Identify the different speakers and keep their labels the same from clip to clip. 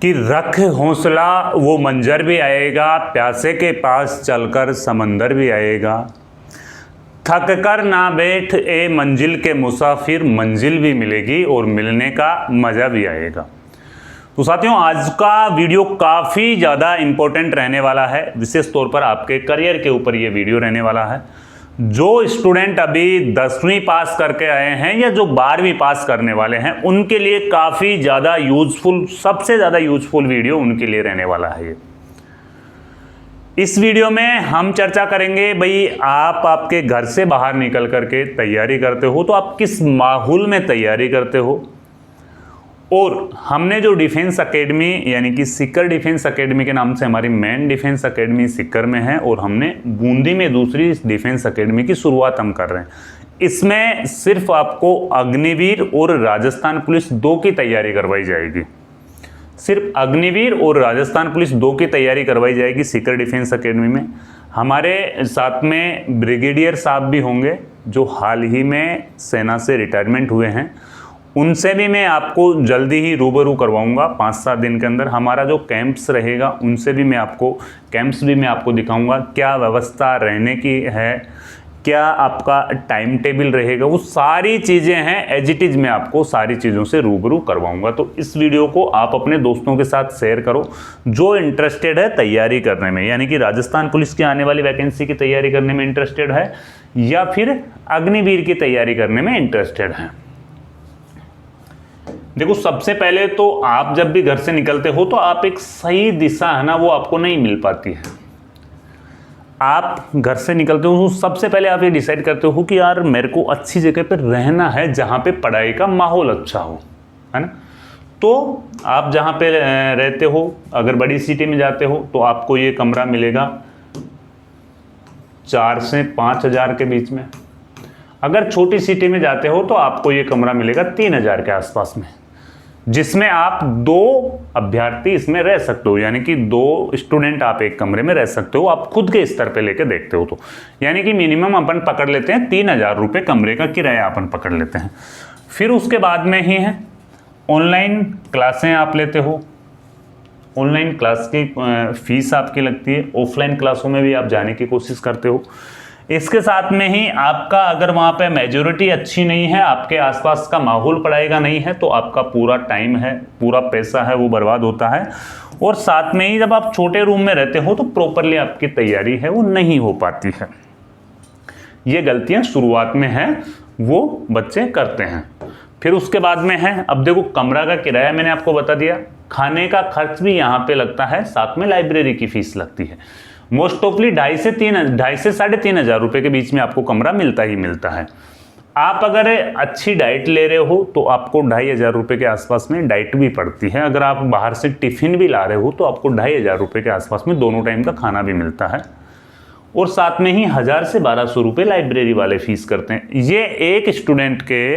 Speaker 1: कि रख हौसला वो मंजर भी आएगा, प्यासे के पास चलकर समंदर भी आएगा, थक कर ना बैठ ए मंजिल के मुसाफिर, मंजिल भी मिलेगी और मिलने का मज़ा भी आएगा। तो साथियों, आज का वीडियो काफ़ी ज़्यादा इम्पोर्टेंट रहने वाला है, विशेष तौर पर आपके करियर के ऊपर ये वीडियो रहने वाला है। जो स्टूडेंट अभी 10वीं पास करके आए हैं या जो 12वीं पास करने वाले हैं, उनके लिए काफ़ी ज़्यादा यूजफुल, सबसे ज़्यादा यूजफुल वीडियो उनके लिए रहने वाला है ये। इस वीडियो में हम चर्चा करेंगे भाई, आप आपके घर से बाहर निकल करके तैयारी करते हो तो आप किस माहौल में तैयारी करते हो, और हमने जो डिफेंस एकेडमी यानी कि सीकर डिफेंस एकेडमी के नाम से हमारी मेन डिफेंस एकेडमी सीकर में है, और हमने बूंदी में दूसरी डिफेंस एकेडमी की शुरुआत हम कर रहे हैं। इसमें सिर्फ आपको अग्निवीर और राजस्थान पुलिस 2 की तैयारी करवाई जाएगी। सिर्फ अग्निवीर और राजस्थान पुलिस 2 की तैयारी करवाई जाएगी सीकर डिफेंस एकेडमी में। हमारे साथ में ब्रिगेडियर साहब भी होंगे जो हाल ही में सेना से रिटायरमेंट हुए हैं, उनसे भी मैं आपको जल्दी ही रूबरू करवाऊंगा 5-7 दिन के अंदर। हमारा जो कैंप्स रहेगा उनसे भी मैं आपको कैंप्स भी मैं आपको दिखाऊंगा, क्या व्यवस्था रहने की है, क्या आपका टाइम टेबल रहेगा, वो सारी चीज़ें हैं एज इट इज़ मैं आपको सारी चीज़ों से रूबरू करवाऊंगा। तो इस वीडियो को आप अपने दोस्तों के साथ शेयर करो जो इंटरेस्टेड है तैयारी करने में, यानी कि राजस्थान पुलिस की आने वाली वैकेंसी की तैयारी करने में इंटरेस्टेड है या फिर अग्निवीर की तैयारी करने में इंटरेस्टेड है। देखो, सबसे पहले तो आप जब भी घर से निकलते हो तो आप एक सही दिशा है ना, वो आपको नहीं मिल पाती है। आप घर से निकलते हो तो सबसे पहले आप ये डिसाइड करते हो कि यार मेरे को अच्छी जगह पर रहना है जहाँ पे पढ़ाई का माहौल अच्छा हो, है ना। तो आप जहाँ पे रहते हो, अगर बड़ी सिटी में जाते हो तो आपको ये कमरा मिलेगा 4 से 5 हज़ार के बीच में। अगर छोटी सिटी में जाते हो तो आपको ये कमरा मिलेगा 3 हज़ार के आसपास में, जिसमें आप 2 अभ्यर्थी इसमें रह सकते हो, यानी कि 2 स्टूडेंट आप एक कमरे में रह सकते हो। आप खुद के स्तर पे लेके देखते हो तो यानी कि मिनिमम अपन पकड़ लेते हैं 3,000 रुपये कमरे का किराया अपन पकड़ लेते हैं। फिर उसके बाद में ही है ऑनलाइन क्लासें आप लेते हो, ऑनलाइन क्लास की फीस आपकी लगती है, ऑफलाइन क्लासों में भी आप जाने की कोशिश करते हो। इसके साथ में ही आपका अगर वहाँ पे मेजॉरिटी अच्छी नहीं है, आपके आसपास का माहौल पढ़ाई का नहीं है, तो आपका पूरा टाइम है, पूरा पैसा है, वो बर्बाद होता है। और साथ में ही जब आप छोटे रूम में रहते हो तो प्रॉपरली आपकी तैयारी है वो नहीं हो पाती है। ये गलतियाँ शुरुआत में हैं वो बच्चे करते हैं। फिर उसके बाद में है, अब देखो कमरा का किराया मैंने आपको बता दिया, खाने का खर्च भी यहाँ पे लगता है, साथ में लाइब्रेरी की फीस लगती है। मोस्ट ऑफली 2.5 से 3.5 हज़ार रुपये के बीच में आपको कमरा मिलता ही मिलता है। आप अगर अच्छी डाइट ले रहे हो तो आपको 2,500 रुपये के आसपास में डाइट भी पड़ती है। अगर आप बाहर से टिफ़िन भी ला रहे हो तो आपको 2,500 रुपये के आसपास में दोनों टाइम का खाना भी मिलता है, और साथ में ही 1,000 से 1,200 रुपये लाइब्रेरी वाले फीस करते हैं। ये एक स्टूडेंट के,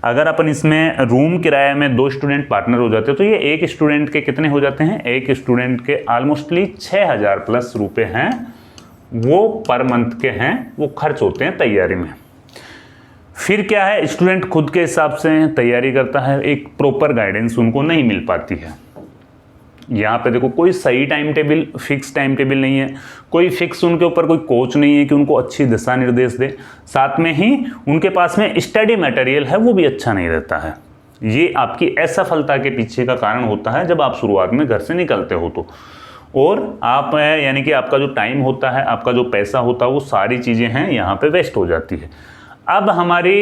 Speaker 1: अगर अपन इसमें रूम किराए में 2 स्टूडेंट पार्टनर हो जाते हैं तो ये एक स्टूडेंट के कितने हो जाते हैं, एक स्टूडेंट के ऑलमोस्टली 6,000 प्लस रुपये हैं, वो पर मंथ के हैं, वो खर्च होते हैं तैयारी में। फिर क्या है, स्टूडेंट खुद के हिसाब से तैयारी करता है, एक प्रॉपर गाइडेंस उनको नहीं मिल पाती है। यहाँ पे देखो कोई सही time table, fix time table नहीं है, कोई फिक्स उनके ऊपर कोई कोच नहीं है कि उनको अच्छी दिशा निर्देश दे। साथ में ही उनके पास में स्टडी मटेरियल है वो भी अच्छा नहीं रहता है। ये आपकी असफलता के पीछे का कारण होता है जब आप शुरुआत में घर से निकलते हो तो। और आप यानी कि आपका जो टाइम होता है, आपका जो पैसा होता है, वो सारी चीज़ें हैं यहाँ पे वेस्ट हो जाती है। अब हमारी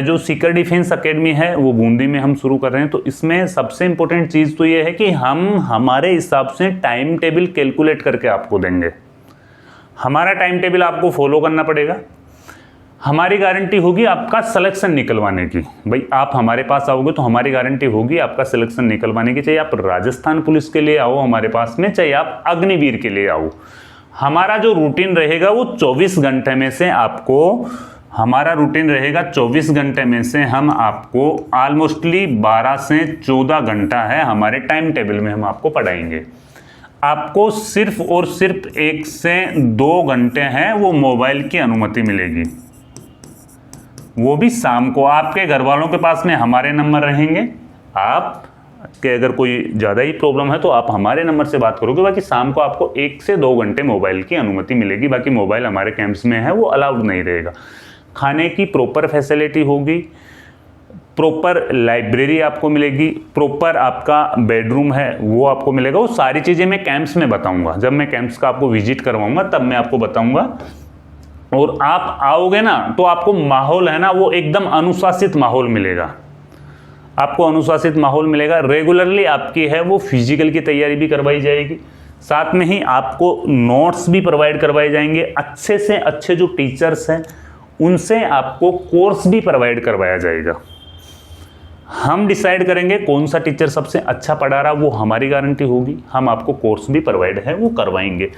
Speaker 1: जो सीकर डिफेंस एकेडमी है वो बूंदी में हम शुरू कर रहे हैं, तो इसमें सबसे इम्पोर्टेंट चीज़ तो ये है कि हम हमारे हिसाब से टाइम टेबल कैलकुलेट करके आपको देंगे। हमारा टाइम टेबल आपको फॉलो करना पड़ेगा। हमारी गारंटी होगी आपका सिलेक्शन निकलवाने की। भाई आप हमारे पास आओगे तो हमारी गारंटी होगी आपका सिलेक्शन निकलवाने की, चाहे आप राजस्थान पुलिस के लिए आओ हमारे पास में, चाहे आप अग्निवीर के लिए आओ। हमारा जो रूटीन रहेगा वो 24 घंटे में से आपको, हमारा रूटीन रहेगा 24 घंटे में से हम आपको ऑलमोस्टली 12 से 14 घंटा है हमारे टाइम टेबल में हम आपको पढ़ाएंगे। आपको सिर्फ और सिर्फ 1 से 2 घंटे हैं वो मोबाइल की अनुमति मिलेगी, वो भी शाम को। आपके घर वालों के पास में हमारे नंबर रहेंगे, आप कि अगर कोई ज़्यादा ही प्रॉब्लम है तो आप हमारे नंबर से बात करोगे। बाकी शाम को आपको 1 से 2 घंटे मोबाइल की अनुमति मिलेगी, बाकी मोबाइल हमारे कैंप्स में है वो अलाउड नहीं रहेगा। खाने की प्रॉपर फैसिलिटी होगी, प्रॉपर लाइब्रेरी आपको मिलेगी, प्रॉपर आपका बेडरूम है वो आपको मिलेगा। वो सारी चीज़ें मैं कैंप्स में बताऊंगा, जब मैं कैंप्स का आपको विजिट करवाऊंगा तब मैं आपको बताऊंगा। और आप आओगे ना तो आपको माहौल है ना वो एकदम अनुशासित माहौल मिलेगा, आपको अनुशासित माहौल मिलेगा। रेगुलरली आपकी है वो फिजिकल की तैयारी भी करवाई जाएगी, साथ में ही आपको नोट्स भी प्रोवाइड करवाए जाएंगे। अच्छे से अच्छे जो टीचर्स हैं उनसे आपको कोर्स भी प्रोवाइड करवाया जाएगा। हम डिसाइड करेंगे कौन सा टीचर सबसे अच्छा पढ़ा रहा, वो हमारी गारंटी होगी। हम आपको कोर्स भी प्रोवाइड है वो करवाएंगे।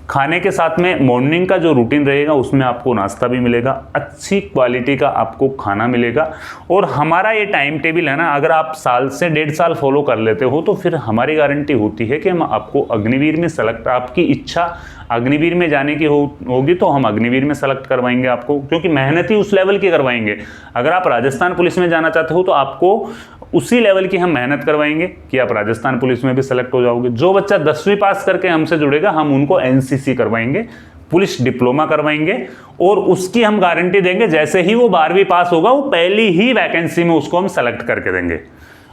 Speaker 1: खाने के साथ में मॉर्निंग का जो रूटीन रहेगा उसमें आपको नाश्ता भी मिलेगा, अच्छी क्वालिटी का आपको खाना मिलेगा। और हमारा ये टाइम टेबल है ना, अगर आप साल से 1.5 साल फॉलो कर लेते हो तो फिर हमारी गारंटी होती है कि हम आपको अग्निवीर में सेलेक्ट, आपकी इच्छा अग्निवीर में जाने की होगी तो हम अग्निवीर में सेलेक्ट करवाएंगे आपको, क्योंकि मेहनत ही उस लेवल की करवाएंगे। अगर आप राजस्थान पुलिस में जाना चाहते हो तो आपको उसी लेवल की हम मेहनत करवाएंगे कि आप राजस्थान पुलिस में भी सेलेक्ट हो जाओगे। जो बच्चा 10वीं पास करके हमसे जुड़ेगा हम उनको एनसीसी करवाएंगे, पुलिस डिप्लोमा करवाएंगे, और उसकी हम गारंटी देंगे जैसे ही वो 12वीं पास होगा वो पहली ही वैकेंसी में उसको हम सेलेक्ट करके देंगे।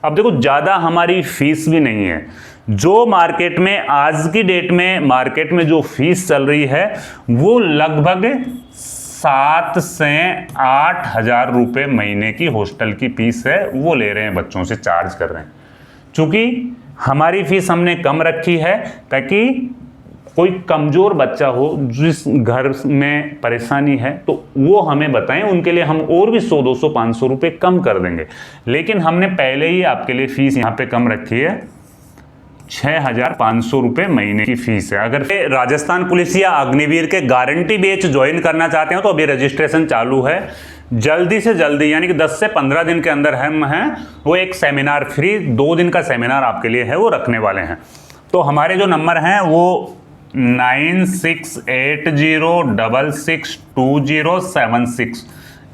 Speaker 1: अब देखो ज़्यादा हमारी फीस भी नहीं है। जो मार्केट में आज की डेट में मार्केट में जो फीस चल रही है वो लगभग 7 से 8 हज़ार रुपये महीने की हॉस्टल की फीस है, वो ले रहे हैं, बच्चों से चार्ज कर रहे हैं। चूँकि हमारी फीस हमने कम रखी है ताकि कोई कमज़ोर बच्चा हो जिस घर में परेशानी है तो वो हमें बताएं, उनके लिए हम और भी 100, 200, 500 रुपये कम कर देंगे। लेकिन हमने पहले ही आपके लिए फ़ीस यहाँ पे कम रखी है, 6,500 रुपये महीने की फीस है। अगर राजस्थान पुलिस या अग्निवीर के गारंटी बैच ज्वाइन करना चाहते हो तो अभी रजिस्ट्रेशन चालू है। जल्दी से जल्दी यानी कि 10 से 15 दिन के अंदर हम हैं वो एक सेमिनार फ्री 2 दिन का सेमिनार आपके लिए है वो रखने वाले हैं। तो हमारे जो नंबर हैं वो 9680662076,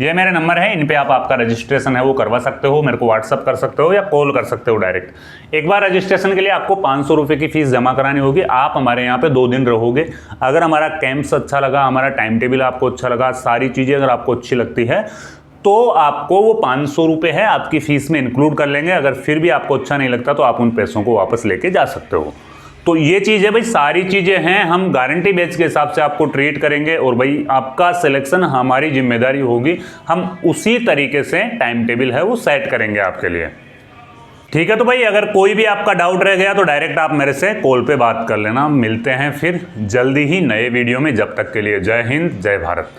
Speaker 1: ये मेरे नंबर है, इन पे आप आपका रजिस्ट्रेशन है वो करवा सकते हो, मेरे को व्हाट्सअप कर सकते हो या कॉल कर सकते हो डायरेक्ट। एक बार रजिस्ट्रेशन के लिए आपको 500 रुपये की फीस जमा करानी होगी। आप हमारे यहाँ पे 2 दिन रहोगे। अगर हमारा कैंप्स अच्छा लगा, हमारा टाइम टेबल आपको अच्छा लगा, सारी चीज़ें अगर आपको अच्छी लगती है तो आपको वो 500 रुपये है आपकी फ़ीस में इंक्लूड कर लेंगे। अगर फिर भी आपको अच्छा नहीं लगता तो आप उन पैसों को वापस लेके जा सकते हो। तो ये चीज़ है भाई, सारी चीज़ें हैं, हम गारंटी बेच के हिसाब से आपको ट्रीट करेंगे और भाई आपका सिलेक्शन हमारी जिम्मेदारी होगी। हम उसी तरीके से टाइम टेबल है वो सेट करेंगे आपके लिए। ठीक है, तो भाई अगर कोई भी आपका डाउट रह गया तो डायरेक्ट आप मेरे से कॉल पे बात कर लेना। मिलते हैं फिर जल्दी ही नए वीडियो में, जब तक के लिए जय हिंद, जय भारत।